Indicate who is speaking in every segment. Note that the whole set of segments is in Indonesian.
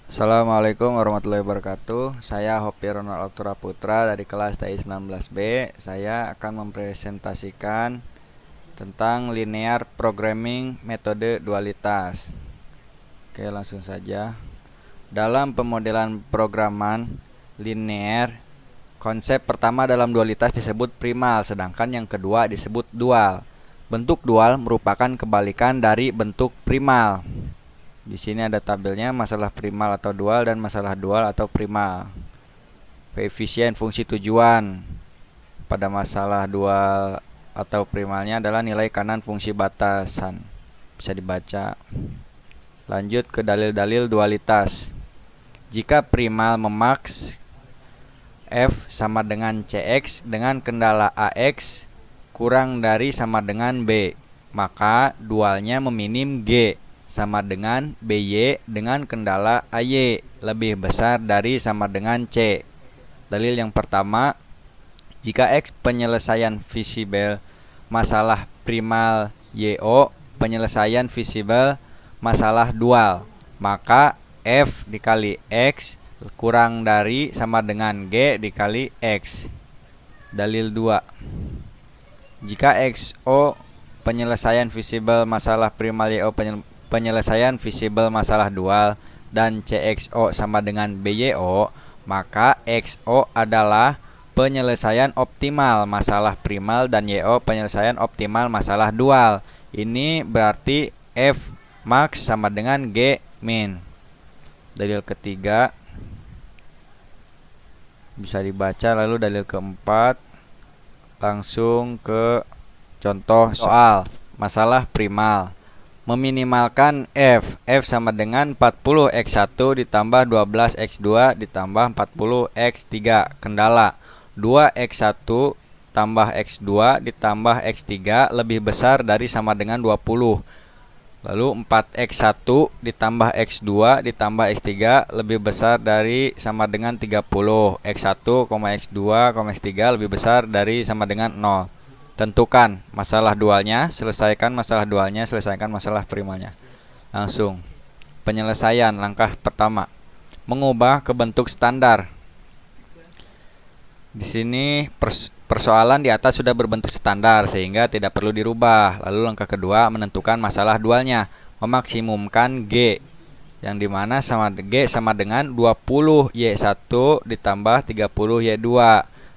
Speaker 1: Assalamualaikum warahmatullahi wabarakatuh. Saya Hopi Ronald Altura Putra dari kelas TI 19B. Saya akan mempresentasikan tentang linear programming metode dualitas. Oke, langsung saja. Dalam pemodelan programan linear, konsep pertama dalam dualitas disebut primal, sedangkan yang kedua disebut dual. Bentuk dual merupakan kebalikan dari bentuk primal. Di sini ada tabelnya masalah primal atau dual dan masalah dual atau primal. Koefisien fungsi tujuan pada masalah dual atau primalnya adalah nilai kanan fungsi batasan. Bisa dibaca. Lanjut ke dalil-dalil dualitas. Jika primal memaks f sama dengan cx dengan kendala ax kurang dari sama dengan b, maka dualnya meminim g sama dengan BY dengan kendala AY lebih besar dari sama dengan C. Dalil yang pertama, jika X penyelesaian visible masalah primal YO penyelesaian visible masalah dual, maka F dikali X kurang dari sama dengan G dikali X. Dalil 2, jika XO penyelesaian visible masalah primal YO penyelesaian visible masalah dual dan CXO sama dengan BYO, maka XO adalah penyelesaian optimal masalah primal dan YO penyelesaian optimal masalah dual. Ini berarti F max sama dengan G min. Dalil ketiga bisa dibaca. Lalu dalil keempat, langsung ke contoh soal masalah primal. Meminimalkan f sama dengan 40x1 ditambah 12x2 ditambah 40x3. Kendala 2x1 tambah x2 ditambah x3 lebih besar dari sama dengan 20. Lalu 4x1 ditambah x2 ditambah x3 lebih besar dari sama dengan 30. x1, x2, x3 lebih besar dari sama dengan 0. Tentukan masalah dualnya, selesaikan masalah dualnya, selesaikan masalah primalnya. Langsung. Penyelesaian langkah pertama, mengubah ke bentuk standar. Di sini persoalan di atas sudah berbentuk standar sehingga tidak perlu dirubah. Lalu langkah kedua, menentukan masalah dualnya, memaksimumkan G yang dimana sama G sama dengan 20Y1 ditambah 30Y2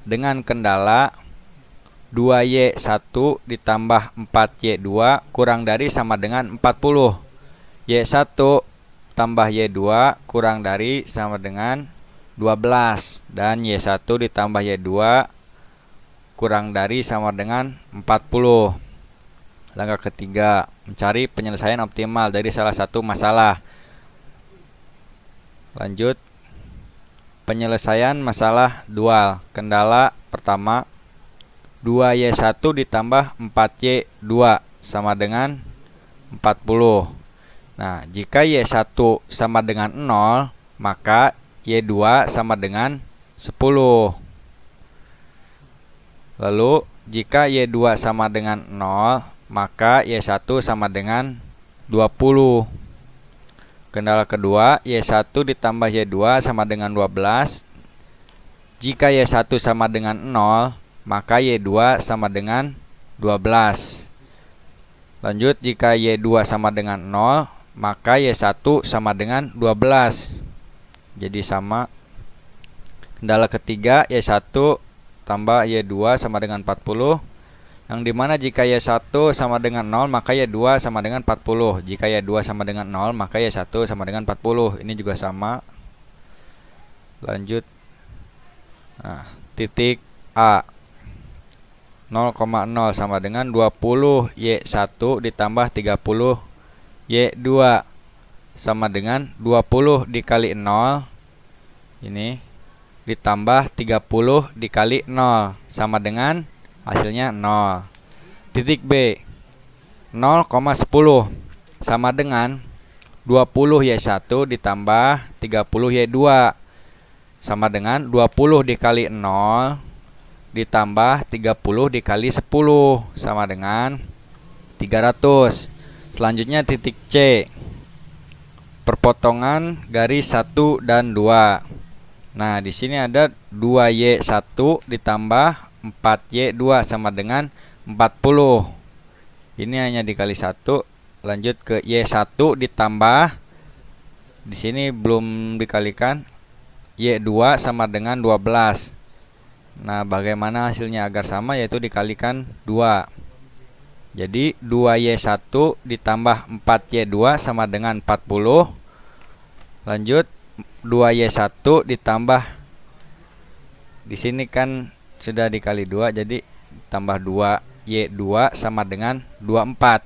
Speaker 1: dengan kendala 2Y1 ditambah 4Y2 kurang dari sama dengan 40. Y1 tambah Y2 kurang dari sama dengan 12. Dan Y1 ditambah Y2 kurang dari sama dengan 40. Langkah ketiga, mencari penyelesaian optimal dari salah satu masalah. Lanjut, penyelesaian masalah dual. Kendala pertama, 2Y1 ditambah 4Y2 sama dengan 40. Nah, jika Y1 sama dengan 0, maka Y2 sama dengan 10. Lalu, jika Y2 sama dengan 0, maka Y1 sama dengan 20. Kendala kedua, Y1 ditambah Y2 sama dengan 12. Jika Y1 sama dengan 0, maka Y2 sama dengan 12. Lanjut, jika Y2 sama dengan 0, maka Y1 sama dengan 12. Jadi sama. Kendala ketiga, Y1 tambah Y2 sama dengan 40. Yang dimana jika Y1 sama dengan 0, maka Y2 sama dengan 40. Jika Y2 sama dengan 0, maka Y1 sama dengan 40. Ini juga sama. Lanjut. Nah, titik A. 0,0 sama dengan 20Y1 ditambah 30Y2 sama dengan 20 dikali 0 ini ditambah 30 dikali 0 sama dengan hasilnya 0. Titik B, 0,10 sama dengan 20Y1 ditambah 30Y2 sama dengan 20 dikali 0 ditambah 30 dikali 10 sama dengan 300. Selanjutnya titik C, perpotongan garis 1 dan 2. Nah, di sini ada 2Y1 ditambah 4Y2 sama dengan 40. Ini hanya dikali 1. Lanjut ke Y1 ditambah, di sini belum dikalikan, Y2 sama dengan 12. Nah, bagaimana hasilnya agar sama, yaitu dikalikan 2. Jadi 2Y1 ditambah 4Y2 sama dengan 40. Lanjut 2Y1 ditambah, di sini kan sudah dikali 2, jadi tambah 2Y2 sama dengan 24.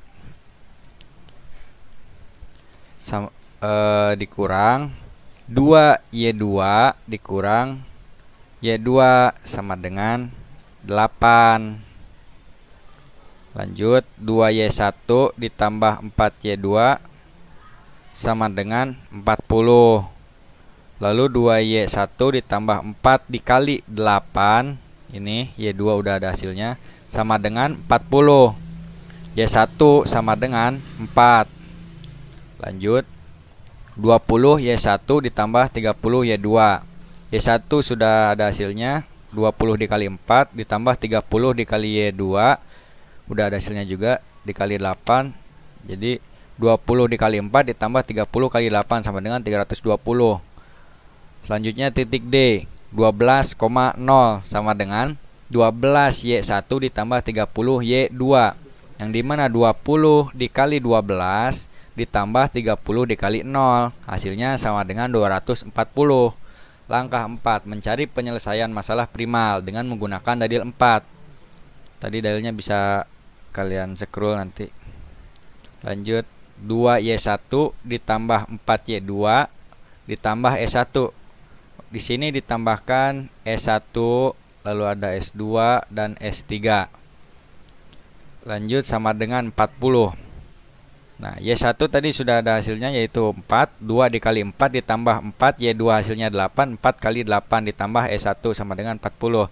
Speaker 1: Dikurang 2Y2 dikurang Y2 sama dengan 8. Lanjut 2Y1 ditambah 4Y2 sama dengan 40. Lalu 2Y1 ditambah 4 dikali 8, ini Y2 udah ada hasilnya, sama dengan 40. Y1 sama dengan 4. Lanjut 20Y1 ditambah 30Y2. Y1 sudah ada hasilnya, 20 dikali 4 ditambah 30 dikali Y2 udah ada hasilnya juga, dikali 8. Jadi 20 dikali 4 ditambah 30 kali 8 sama dengan 320. Selanjutnya titik D, 12,0 sama dengan 12Y1 ditambah 30Y2, yang dimana 20 dikali 12 ditambah 30 dikali 0, hasilnya sama dengan 240. Langkah 4, mencari penyelesaian masalah primal dengan menggunakan dalil 4. Tadi dalilnya bisa kalian scroll nanti. Lanjut 2Y1 ditambah 4Y2 ditambah S1. Di sini ditambahkan S1, lalu ada S2 dan S3. Lanjut sama dengan 40. Nah, Y1 tadi sudah ada hasilnya, yaitu 4. 2 dikali 4 ditambah 4, Y2 hasilnya 8. 4 kali 8 ditambah S1 sama dengan 40.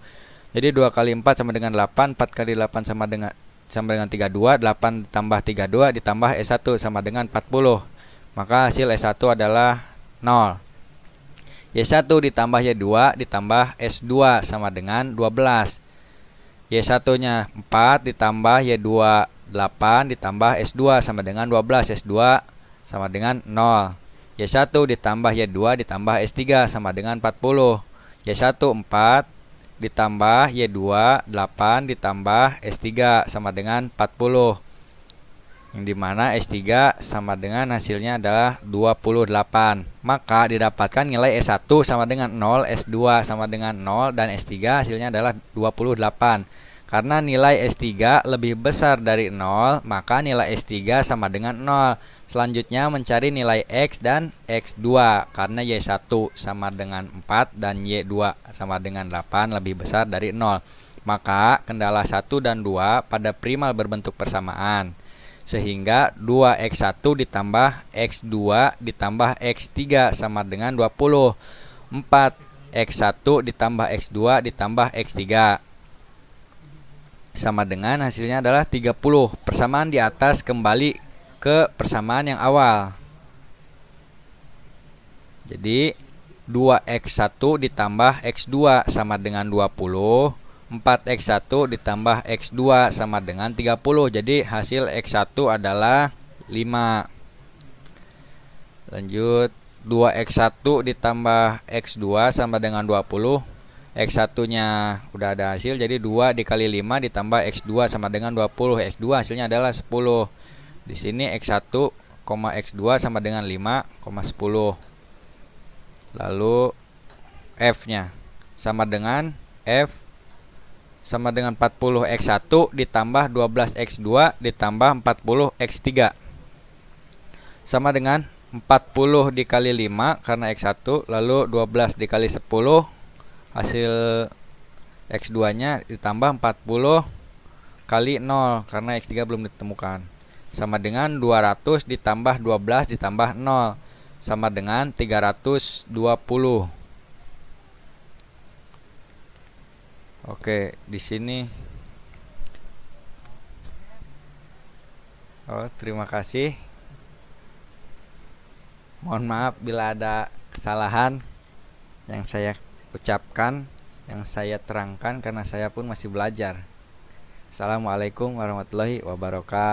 Speaker 1: Jadi 2 kali 4 sama dengan 8. 4 kali 8 sama dengan 32. 8 ditambah 32 ditambah S1 sama dengan 40. Maka hasil S1 adalah 0. Y1 ditambah Y2 ditambah S2 sama dengan 12. Y1 nya 4 ditambah Y2 8 ditambah S2 sama dengan 12. S2 sama dengan 0. Y1 ditambah Y2 ditambah S3 sama dengan 40. Y1 4 ditambah Y2 8 ditambah S3 sama dengan 40, yang dimana S3 sama dengan hasilnya adalah 28. Maka didapatkan nilai S1 sama dengan 0, S2 sama dengan 0, dan S3 hasilnya adalah 28. Karena nilai S3 lebih besar dari 0, maka nilai S3 sama dengan 0. Selanjutnya mencari nilai X dan X2, karena Y1 sama dengan 4 dan Y2 sama dengan 8 lebih besar dari 0. Maka kendala 1 dan 2 pada primal berbentuk persamaan, sehingga 2X1 ditambah X2 ditambah X3 sama dengan 20. 4X1 ditambah X2 ditambah X3 sama dengan hasilnya adalah 30. Persamaan di atas kembali ke persamaan yang awal. Jadi 2X1 ditambah X2 sama dengan 20. 4X1 ditambah X2 sama dengan 30. Jadi hasil X1 adalah 5. Lanjut 2X1 ditambah X2 sama dengan 20. X1 nya udah ada hasil, jadi 2 dikali 5 ditambah X2 sama dengan 20. X2 hasilnya adalah 10. Di sini X1, X2 sama dengan 5, 10. Lalu F nya sama dengan F sama dengan 40 X1 ditambah 12 X2 ditambah 40 X3 sama dengan 40 dikali 5 karena X1, lalu 12 dikali 10, hasil X2 nya ditambah 40 kali 0 karena X3 belum ditemukan, sama dengan 200 ditambah 12 ditambah 0 sama dengan 320. Oke, di sini. Terima kasih. Mohon maaf bila ada kesalahan yang saya ucapkan, yang saya terangkan karena saya pun masih belajar. Assalamualaikum warahmatullahi wabarakatuh.